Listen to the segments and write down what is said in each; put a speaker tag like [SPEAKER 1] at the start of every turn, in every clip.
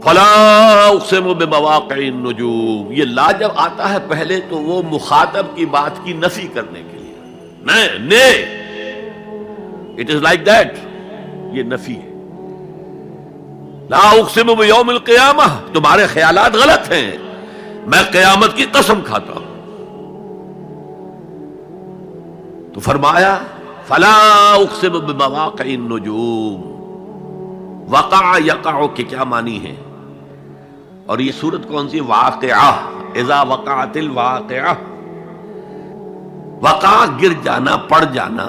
[SPEAKER 1] فلا اقسم بمواقع النجوم، یہ لا جب آتا ہے پہلے تو وہ مخاطب کی بات کی نفی کرنے کے لیے، نے اٹ از لائک دیٹ، یہ نفی ہے۔ لا اقسم بیوم القیامہ، تمہارے خیالات غلط ہیں، میں قیامت کی قسم کھاتا ہوں۔ تو فرمایا فلا اقسم بمواقع النجوم، وقع یقع کے کیا معنی ہے؟ اور یہ سورت کون سی؟ واقعہ، اذا وقعت الواقعہ، وقع گر جانا، پڑ جانا،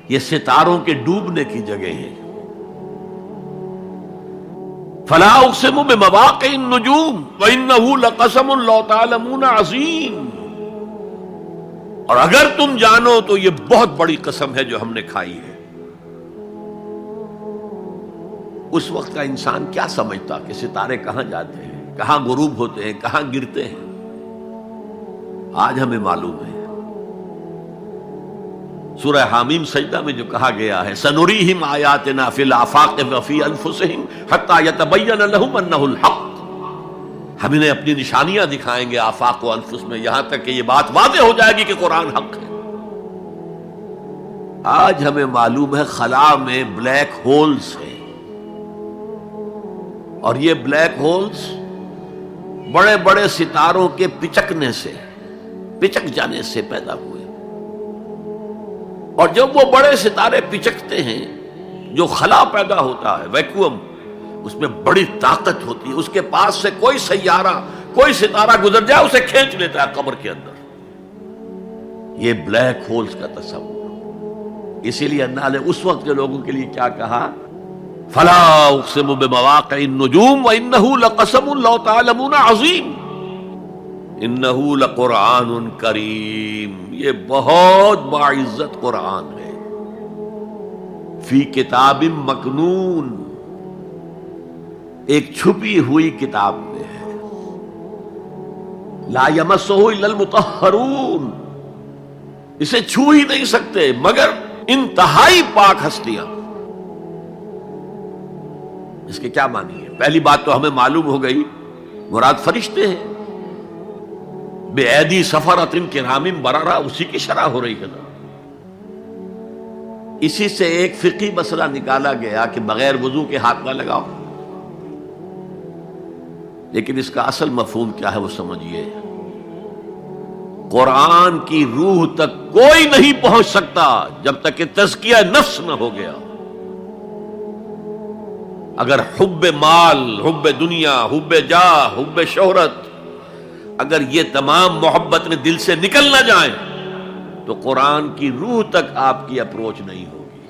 [SPEAKER 1] یہ ستاروں کے ڈوبنے کی جگہ ہے۔ فلا اقسم بمواقع النجوم وانه لقسم لو تعلمون عظیم، اور اگر تم جانو تو یہ بہت بڑی قسم ہے جو ہم نے کھائی ہے۔ اس وقت کا انسان کیا سمجھتا کہ ستارے کہاں جاتے ہیں، کہاں غروب ہوتے ہیں، کہاں گرتے ہیں؟ آج ہمیں معلوم ہے۔ سورہ حامیم سجدہ میں جو کہا گیا ہے سنریہم آیاتنا فی الآفاق وفی انفسہم حتی یتبین لہم انہ الحق، ہم انہیں اپنی نشانیاں دکھائیں گے آفاق و انفس میں، یہاں تک کہ یہ بات واضح ہو جائے گی کہ قرآن حق ہے۔ آج ہمیں معلوم ہے خلا میں بلیک ہولز ہیں، اور یہ بلیک ہولز بڑے بڑے ستاروں کے پچکنے سے، پچک جانے سے پیدا ہوئے، اور جب وہ بڑے ستارے پچکتے ہیں، جو خلا پیدا ہوتا ہے، ویکیوم، اس میں بڑی طاقت ہوتی ہے، اس کے پاس سے کوئی سیارہ، کوئی ستارہ گزر جائے اسے کھینچ لیتا ہے قبر کے اندر۔ یہ بلیک ہولز کا تصور، اسی لیے اللہ نے اس وقت کے لوگوں کے لیے کیا کہا؟ فلا اقسم بمواقع النجوم وانه لقسم لو تعلمون عظیم، انه لقرآن کریم، یہ بہت باعزت قرآن ہے، فی کتاب مکنون، ایک چھپی ہوئی کتاب میں ہے، لا یمسہ الا المطہرون، اسے چھو ہی نہیں سکتے مگر انتہائی پاک ہستیاں۔ اس کے کیا معنی ہے؟ پہلی بات تو ہمیں معلوم ہو گئی، مراد فرشتے ہیں، بے ایدی سفرۃ کرام بررہ، اسی کی شرح ہو رہی ہے نا۔ اسی سے ایک فقہی مسئلہ نکالا گیا کہ بغیر وضو کے ہاتھ نہ لگاؤ، لیکن اس کا اصل مفہوم کیا ہے وہ سمجھیے۔ قرآن کی روح تک کوئی نہیں پہنچ سکتا جب تک کہ تزکیہ نفس نہ ہو گیا۔ اگر حب مال، حب دنیا، حب جاہ، حب شہرت، اگر یہ تمام محبت دل سے نکل نہ جائیں تو قرآن کی روح تک آپ کی اپروچ نہیں ہوگی۔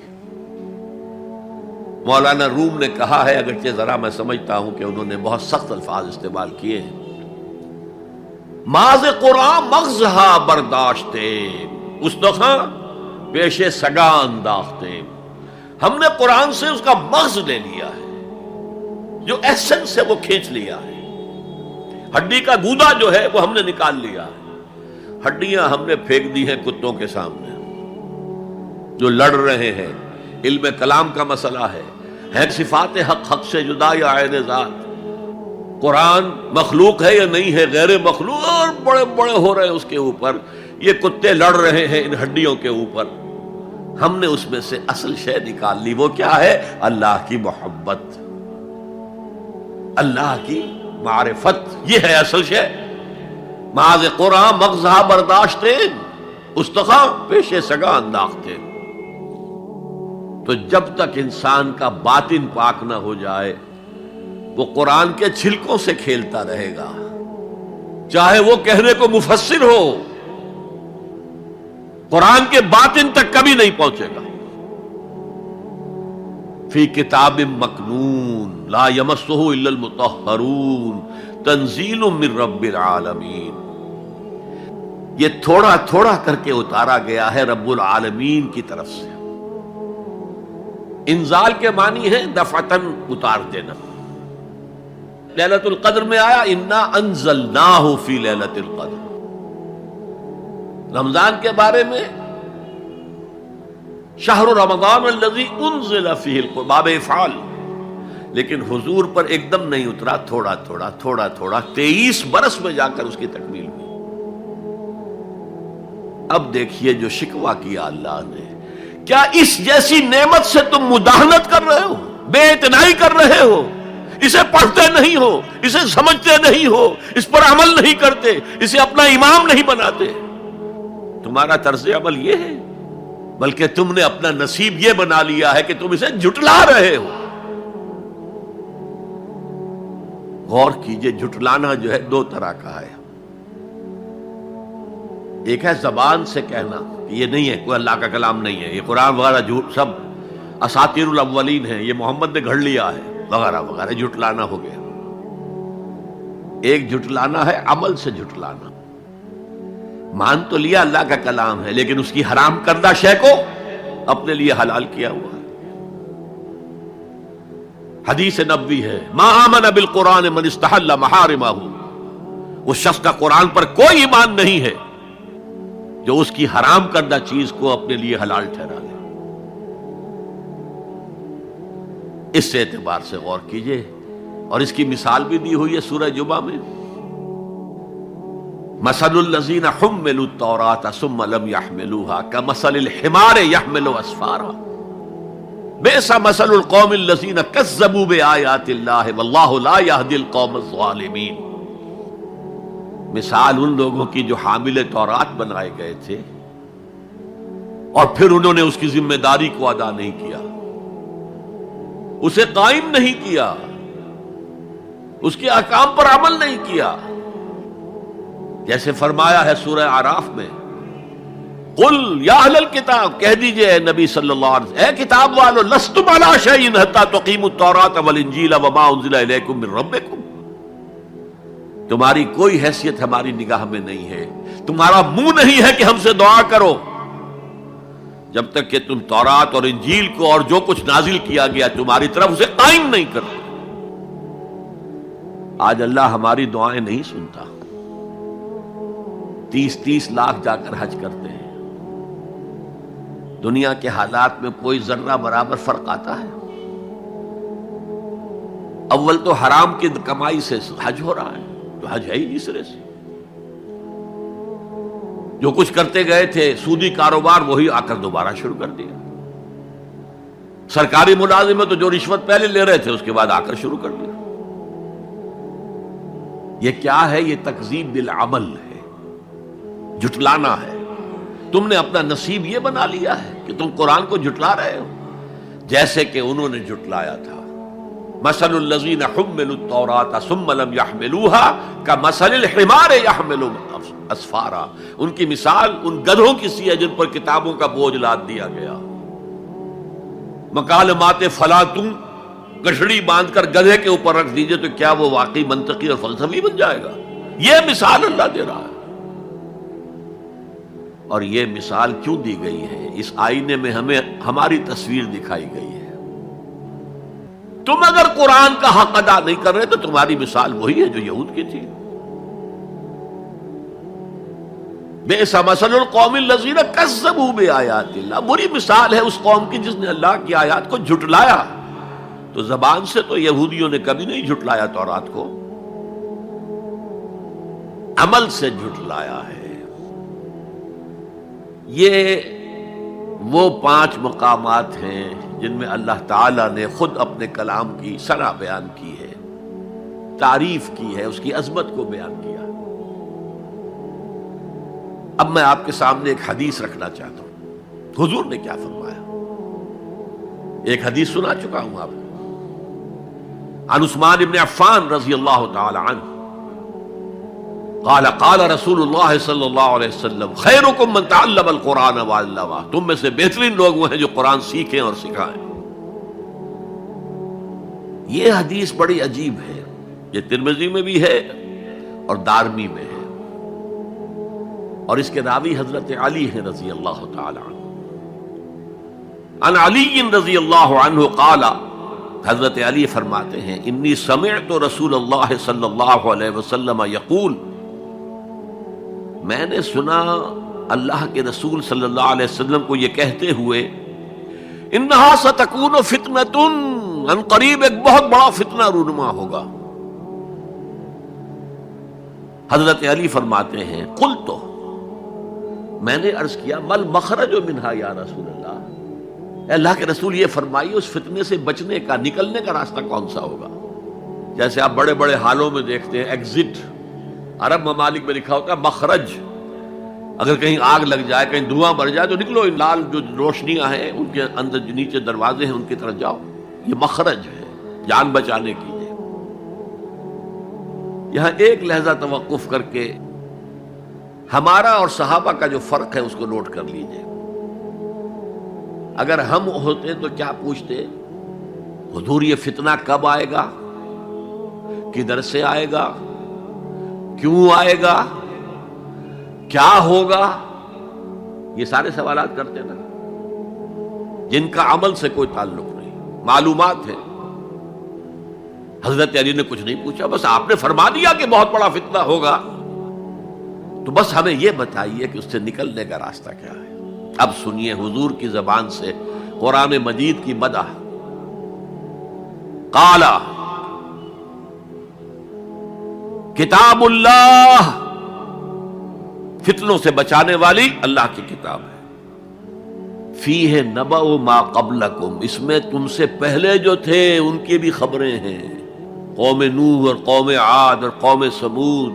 [SPEAKER 1] مولانا روم نے کہا ہے، اگرچہ ذرا میں سمجھتا ہوں کہ انہوں نے بہت سخت الفاظ استعمال کیے ہیں، ماز قرآن مغزہا برداشتے استخاں پیش سگاں انداختے، ہم نے قرآن سے اس کا مغز لے لیا ہے، جو ایسنس سے وہ کھینچ لیا ہے، ہڈی کا گودا جو ہے وہ ہم نے نکال لیا ہے، ہڈیاں ہم نے پھینک دی ہیں کتوں کے سامنے جو لڑ رہے ہیں۔ علم کلام کا مسئلہ ہے صفات حق حق سے جدا یا عین ذات، قرآن مخلوق ہے یا نہیں ہے، غیر مخلوق، اور بڑے بڑے ہو رہے ہیں اس کے اوپر، یہ کتے لڑ رہے ہیں ان ہڈیوں کے اوپر۔ ہم نے اس میں سے اصل شے نکال لی، وہ کیا ہے؟ اللہ کی محبت، اللہ کی معرفت، یہ ہے اصل شے۔ معاذ قرآن مغزہ برداشتے استخاں پیش سگاں انداختے۔ تو جب تک انسان کا باطن پاک نہ ہو جائے وہ قرآن کے چھلکوں سے کھیلتا رہے گا، چاہے وہ کہنے کو مفسر ہو، قرآن کے باطن تک کبھی نہیں پہنچے گا۔ فی کتاب مکنون لا یمسہ الا المطہرون تنزیل من رب العالمین، یہ تھوڑا تھوڑا کر کے اتارا گیا ہے رب العالمین کی طرف سے۔ انزال کے معنی ہے دفعتاً اتار دینا۔ لیلۃ القدر میں آیا انا انزلناہ فی لیلۃ القدر۔ رمضان کے بارے میں شہر رمضان الذی انزل فیہ القرآن، باب افعال، لیکن حضور پر ایک دم نہیں اترا، تھوڑا تھوڑا تھوڑا تھوڑا 23 برس میں جا کر اس کی تکمیل ہوئی۔ اب دیکھیے جو شکوہ کیا اللہ نے، کیا اس جیسی نعمت سے تم مداہنت کر رہے ہو، بے اعتنائی کر رہے ہو، اسے پڑھتے نہیں ہو، اسے سمجھتے نہیں ہو، اس پر عمل نہیں کرتے، اسے اپنا امام نہیں بناتے؟ تمہارا طرز عمل یہ ہے، بلکہ تم نے اپنا نصیب یہ بنا لیا ہے کہ تم اسے جھٹلا رہے ہو۔ غور کیجئے، جھٹلانا جو ہے دو طرح کا ہے۔ ایک ہے زبان سے کہنا کہ یہ نہیں ہے، کوئی اللہ کا کلام نہیں ہے، یہ قرآن وغیرہ جھوٹ، سب اساطیر الاولین ہیں، یہ محمد نے گھڑ لیا ہے وغیرہ وغیرہ، جھٹلانا ہو گیا۔ ایک جھٹلانا ہے عمل سے جھٹلانا، مان تو لیا اللہ کا کلام ہے لیکن اس کی حرام کردہ شے کو اپنے لیے حلال کیا ہوا ہے۔ حدیث نبوی ہے، ما آمن بالقرآن من استحل محارمہ، اس شخص کا قرآن پر کوئی ایمان نہیں ہے جو اس کی حرام کردہ چیز کو اپنے لیے حلال ٹھہرا لے۔ اس اعتبار سے غور کیجئے، اور اس کی مثال بھی دی ہوئی ہے سورہ جمعہ میں، مثل الذین حملوا التوراۃ ثم لم يحملوها كمثل الحمار يحمل اسفارا بئس مثل القوم الذین کذبوا بآیات اللہ واللہ لا یہدی القوم الظالمین۔ مثال ان لوگوں کی جو حامل تورات بنائے گئے تھے اور پھر انہوں نے اس کی ذمہ داری کو ادا نہیں کیا، اسے قائم نہیں کیا، اس کے احکام پر عمل نہیں کیا۔ جیسے فرمایا ہے سورہ اعراف میں، قل یا اہل الکتاب، کہہ دیجئے اے نبی صلی اللہ علیہ وسلم، اے کتاب والو، لستم علی شیء حتی تقیموا التوراۃ والانجیل وما انزل الیکم من ربکم، تمہاری کوئی حیثیت ہماری نگاہ میں نہیں ہے، تمہارا منہ نہیں ہے کہ ہم سے دعا کرو، جب تک کہ تم تورات اور انجیل کو اور جو کچھ نازل کیا گیا تمہاری طرف اسے قائم نہیں کرتے۔ آج اللہ ہماری دعائیں نہیں سنتا، 30 لاکھ جا کر حج کرتے ہیں، دنیا کے حالات میں کوئی ذرہ برابر فرق آتا ہے؟ اول تو حرام کی کمائی سے حج ہو رہا ہے، تو حج ہے ہی نہیں سرے سے۔ جو کچھ کرتے گئے تھے سودی کاروبار وہی آ کر دوبارہ شروع کر دیا، سرکاری ملازم تو جو رشوت پہلے لے رہے تھے اس کے بعد آ کر شروع کر دیا۔ یہ کیا ہے؟ یہ تکذیب بالعمل ہے، جھٹلانا ہے۔ تم نے اپنا نصیب یہ بنا لیا ہے کہ تم قرآن کو جھٹلا رہے ہو، جیسے کہ انہوں نے جھٹلایا تھا۔ مثل الذین حملوا التوراۃ ثم لم يحملوها كمثل الحمار يحمل اسفارا، ان کی مثال ان گدھوں کی سی ہے جن پر کتابوں کا بوجھ لاد دیا گیا۔ مکالمات فلاں تم گٹھڑی باندھ کر گدھے کے اوپر رکھ دیجئے تو کیا وہ واقعی منطقی اور فلسفی بن جائے گا؟ یہ مثال اللہ دے رہا ہے۔ اور یہ مثال کیوں دی گئی ہے؟ اس آئینے میں ہمیں ہماری تصویر دکھائی گئی ہے۔ تم اگر قرآن کا حق ادا نہیں کر رہے تو تمہاری مثال وہی ہے جو یہود کی تھی۔ بئس مثل القوم الذین کذبوا بآیات اللہ، بری مثال ہے اس قوم کی جس نے اللہ کی آیات کو جھٹلایا۔ تو زبان سے تو یہودیوں نے کبھی نہیں جھٹلایا تورات کو، عمل سے جھٹلایا ہے۔ یہ وہ 5 مقامات ہیں جن میں اللہ تعالیٰ نے خود اپنے کلام کی ثنا بیان کی ہے، تعریف کی ہے، اس کی عظمت کو بیان کیا۔ اب میں آپ کے سامنے ایک حدیث رکھنا چاہتا ہوں، حضور نے کیا فرمایا۔ ایک حدیث سنا چکا ہوں آپ کو، عن عثمان بن عفان رضی اللہ تعالی عنہ قال قال رسول اللہ صلی اللہ علیہ وسلم خیرکم من تعلم القرآن وعلمہ، تم میں سے بہترین لوگ وہ ہیں جو قرآن سیکھیں اور سکھائیں۔ یہ حدیث بڑی عجیب ہے، یہ ترمذی میں بھی ہے اور دارمی میں ہے، اور اس کے راوی حضرت علی ہیں رضی اللہ تعالی عنہ۔ عن علی رضی اللہ عنہ قال، حضرت علی فرماتے ہیں انی سمعت رسول اللہ صلی اللہ علیہ وسلم یقول، میں نے سنا اللہ کے رسول صلی اللہ علیہ وسلم کو یہ کہتے ہوئے، انہا ستکون فتنۃ ان قریب ایک بہت بڑا فتنہ رونما ہوگا. حضرت علی فرماتے ہیں قلت، میں نے عرض کیا مل مخرج منہا یا رسول اللہ، اے اللہ کے رسول یہ فرمائیے اس فتنے سے بچنے کا، نکلنے کا راستہ کون سا ہوگا؟ جیسے آپ بڑے بڑے حالوں میں دیکھتے ہیں ایگزٹ، عرب ممالک میں لکھا ہوتا ہے مخرج، اگر کہیں آگ لگ جائے، کہیں دھواں بڑھ جائے تو نکلو، لال جو روشنیاں ہیں ان کے اندر جو نیچے دروازے ہیں ان کی طرف جاؤ، یہ مخرج ہے جان بچانے کی. یہاں ایک لحظہ توقف کر کے ہمارا اور صحابہ کا جو فرق ہے اس کو نوٹ کر لیجئے. اگر ہم ہوتے تو کیا پوچھتے؟ حضور یہ فتنہ کب آئے گا، کدھر سے آئے گا، کیوں آئے گا، کیا ہوگا؟ یہ سارے سوالات کرتے نا، جن کا عمل سے کوئی تعلق نہیں، معلومات ہے. حضرت علی نے کچھ نہیں پوچھا، بس آپ نے فرما دیا کہ بہت بڑا فتنہ ہوگا، تو بس ہمیں یہ بتائیے کہ اس سے نکلنے کا راستہ کیا ہے. اب سنیے حضور کی زبان سے قرآن مجید کی مدح. قال کتاب اللہ، فتنوں سے بچانے والی اللہ کی کتاب ہے. فیہ نبأ ما قبلکم، اس میں تم سے پہلے جو تھے ان کی بھی خبریں ہیں. قوم نوح اور قوم عاد اور قوم سمود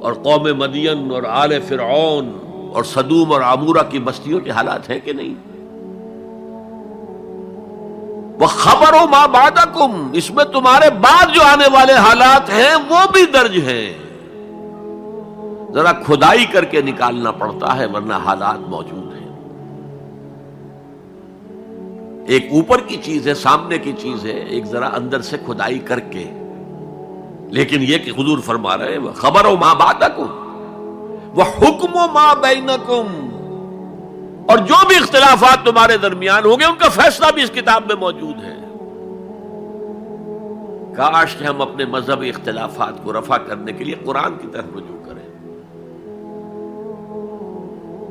[SPEAKER 1] اور قوم مدین اور آل فرعون اور سدوم اور عمورہ کی بستیوں کے حالات ہیں کہ نہیں؟ وَخَبَرُ مَا بَعْدَكُمْ، اس میں تمہارے بعد جو آنے والے حالات ہیں وہ بھی درج ہیں. ذرا کھدائی کر کے نکالنا پڑتا ہے ورنہ حالات موجود ہیں. ایک اوپر کی چیز ہے، سامنے کی چیز ہے، ایک ذرا اندر سے کھدائی کر کے. لیکن یہ کہ حضور فرما رہے ہیں خبرو ما بعدکم وحکم ما بینکم، اور جو بھی اختلافات تمہارے درمیان ہوں گے ان کا فیصلہ بھی اس کتاب میں موجود ہے. کاش کہ ہم اپنے مذہبی اختلافات کو رفع کرنے کے لیے قرآن کی طرف رجوع کریں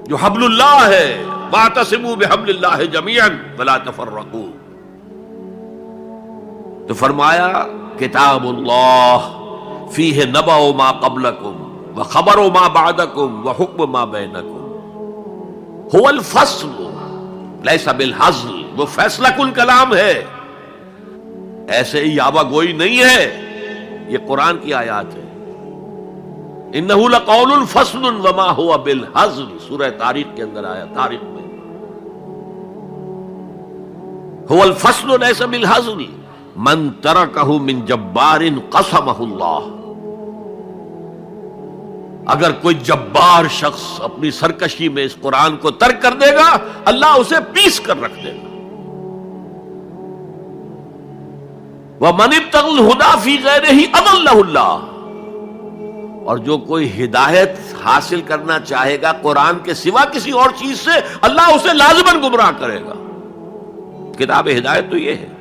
[SPEAKER 1] جو حبل اللہ ہے. واعتصموا بحبل اللہ جميعا ولا تفرقوا. تو فرمایا کتاب اللہ فیہ نبأ ما قبلکم وخبر ما بعدکم وحکم ما بینکم. هو الفصل لیس بالحزل، وہ فیصلہ کن کلام ہے، ایسے ہی یابہ گوئی نہیں ہے. یہ قرآن کی آیات ہے. انہ لقول فصل وما هو بالحزل، سورہ تاریخ کے اندر آیا، تاریخ میں. هو الفصل ليس بالحزن من تركه من جبار قسمه اللہ. اگر کوئی جبار شخص اپنی سرکشی میں اس قرآن کو ترک کر دے گا اللہ اسے پیس کر رکھ دے گا. وَمَنِ ابْتَغَى الْهُدَى فِي غَيْرِهِ أَضَلَّهُ اللَّهُ، اور جو کوئی ہدایت حاصل کرنا چاہے گا قرآن کے سوا کسی اور چیز سے، اللہ اسے لازماً گمراہ کرے گا. کتاب ہدایت تو یہ ہے.